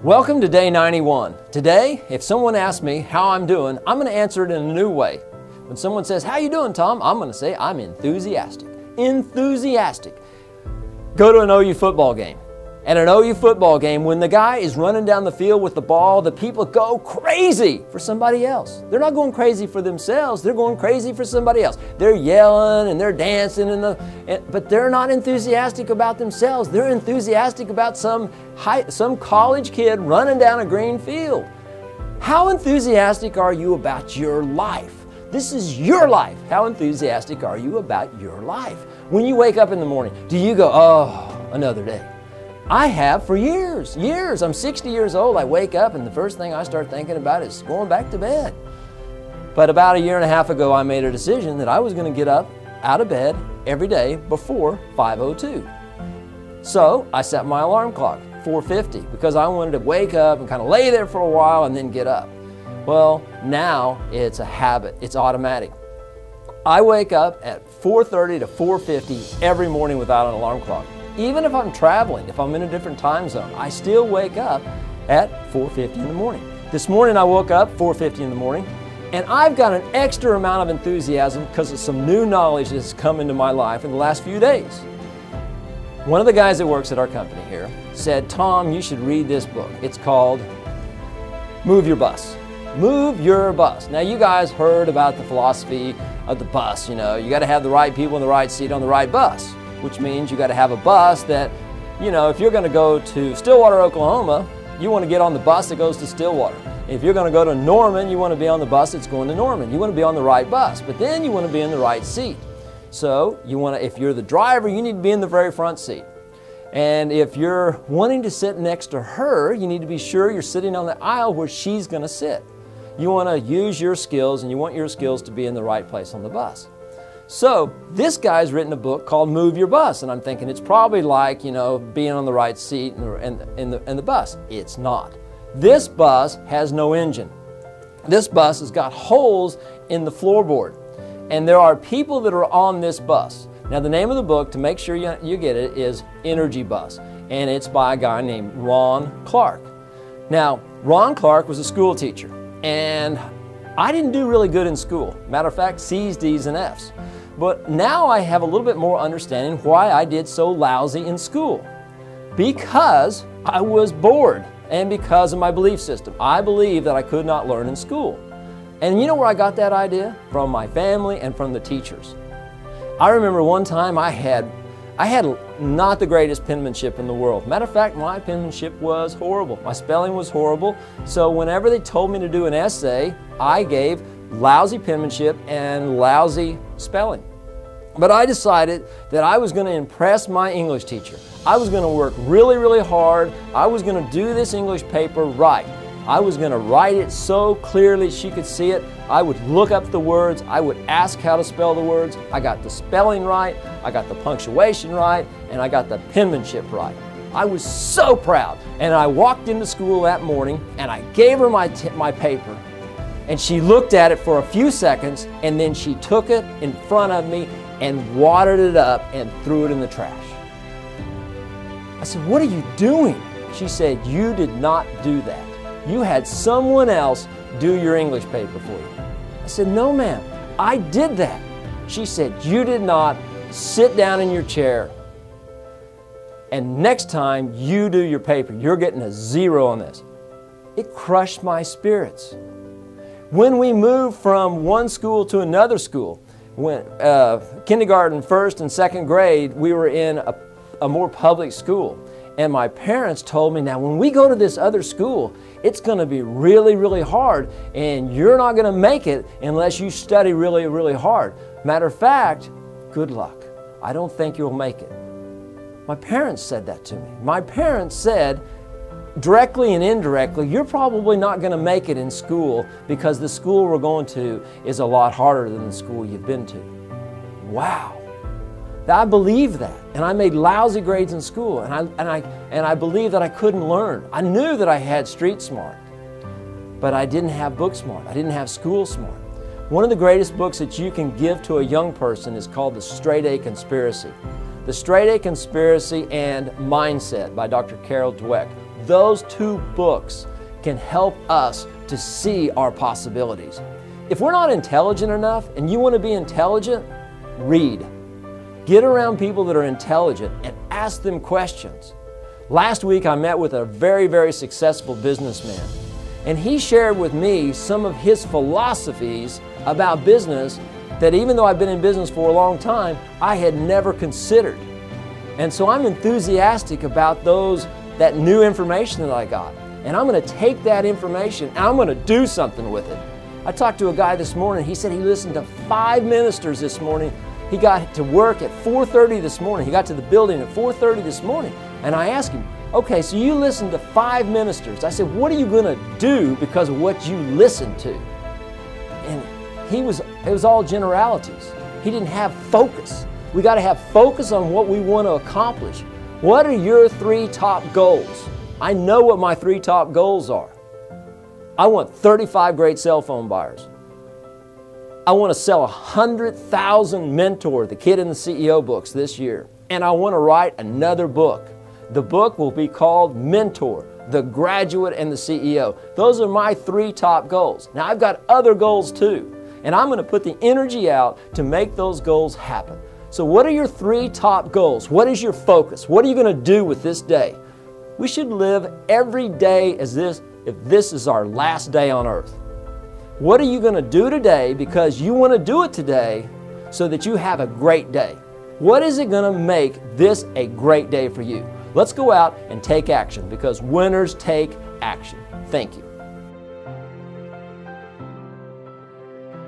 Welcome to day 91. Today, if someone asks me how I'm doing, I'm going to answer it in a new way. When someone says, "How you doing, Tom?" I'm going to say, "I'm enthusiastic." Enthusiastic. Go to an OU football game. At an OU football game, when the guy is running down the field with the ball, the people go crazy for somebody else. They're not going crazy for themselves, they're going crazy for somebody else. They're yelling and they're dancing, but they're not enthusiastic about themselves. They're enthusiastic about some college kid running down a green field. How enthusiastic are you about your life? This is your life. How enthusiastic are you about your life? When you wake up in the morning, do you go, "Oh, another day"? I have for years. I'm 60 years old. I wake up and the first thing I start thinking about is going back to bed. But about a year and a half ago, I made a decision that I was going to get up out of bed every day before 5:02. So I set my alarm clock, 4:50, because I wanted to wake up and kind of lay there for a while and then get up. Well, now it's a habit. It's automatic. I wake up at 4:30 to 4:50 every morning without an alarm clock. Even if I'm traveling, if I'm in a different time zone, I still wake up at 4:50 in the morning. This morning I woke up 4:50 in the morning, and I've got an extra amount of enthusiasm because of some new knowledge that's come into my life in the last few days. One of the guys that works at our company here said, "Tom, you should read this book. It's called Move Your Bus." Move your bus. Now you guys heard about the philosophy of the bus. You know, you got to have the right people in the right seat on the right bus, which means you got to have a bus that, you know, if you're going to go to Stillwater, Oklahoma, you want to get on the bus that goes to Stillwater. If you're going to go to Norman, you want to be on the bus that's going to Norman. You want to be on the right bus, but then you want to be in the right seat. So you want to, if you're the driver, you need to be in the very front seat. And if you're wanting to sit next to her, you need to be sure you're sitting on the aisle where she's going to sit. You want to use your skills, and you want your skills to be in the right place on the bus. So this guy's written a book called Move Your Bus, and I'm thinking it's probably like, you know, being on the right seat in the bus. It's not. This bus has no engine. This bus has got holes in the floorboard, and there are people that are on this bus. Now the name of the book, to make sure you get it, is Energy Bus, and it's by a guy named Ron Clark. Now Ron Clark was a school teacher, and I didn't do really good in school. Matter of fact, C's, D's, and F's. But now I have a little bit more understanding why I did so lousy in school. Because I was bored, and because of my belief system. I believed that I could not learn in school. And you know where I got that idea? From my family and from the teachers. I remember one time I had not the greatest penmanship in the world. Matter of fact, my penmanship was horrible. My spelling was horrible. So whenever they told me to do an essay, I gave lousy penmanship and lousy spelling. But I decided that I was going to impress my English teacher. I was going to work really, really hard. I was going to do this English paper right. I was going to write it so clearly she could see it. I would look up the words. I would ask how to spell the words. I got the spelling right. I got the punctuation right. And I got the penmanship right. I was so proud. And I walked into school that morning and I gave her my paper. And she looked at it for a few seconds, and then she took it in front of me and wadded it up and threw it in the trash. I said, "What are you doing?" She said, "You did not do that. You had someone else do your English paper for you." I said, "No, ma'am, I did that." She said, "You did not. Sit down in your chair. And next time you do your paper, you're getting a 0 on this." It crushed my spirits. When we moved from one school to another school, when kindergarten, first and second grade, we were in a more public school. And my parents told me, "Now when we go to this other school, it's going to be really, really hard, and you're not going to make it unless you study really, really hard. Matter of fact, good luck. I don't think you'll make it." My parents said that to me. My parents said, directly and indirectly, "You're probably not going to make it in school because the school we're going to is a lot harder than the school you've been to." Wow. I believed that, and I made lousy grades in school, and I believed that I couldn't learn. I knew that I had street smart, but I didn't have book smart. I didn't have school smart. One of the greatest books that you can give to a young person is called The Straight A Conspiracy. The Straight A Conspiracy and Mindset by Dr. Carol Dweck. Those 2 books can help us to see our possibilities. If we're not intelligent enough and you want to be intelligent, read. Get around people that are intelligent and ask them questions. Last week I met with a very, very successful businessman, and he shared with me some of his philosophies about business that, even though I've been in business for a long time, I had never considered. And so I'm enthusiastic about that new information that I got. And I'm going to take that information and I'm going to do something with it. I talked to a guy this morning. He said he listened to 5 ministers this morning. He got to work at 4:30 this morning. He got to the building at 4:30 this morning. And I asked him, okay, so you listened to 5 ministers. I said, what are you going to do because of what you listened to? And it was all generalities. He didn't have focus. We got to have focus on what we want to accomplish. What are your 3 top goals? I know what my 3 top goals are. I want 35 great cell phone buyers. I want to sell 100,000 Mentor, the Kid and the CEO books this year. And I want to write another book. The book will be called Mentor, the Graduate and the CEO. Those are my 3 top goals. Now I've got other goals too. And I'm going to put the energy out to make those goals happen. So what are your 3 top goals? What is your focus? What are you going to do with this day? We should live every day as if this is our last day on earth. What are you going to do today because you want to do it today so that you have a great day? What is it going to make this a great day for you? Let's go out and take action, because winners take action. Thank you.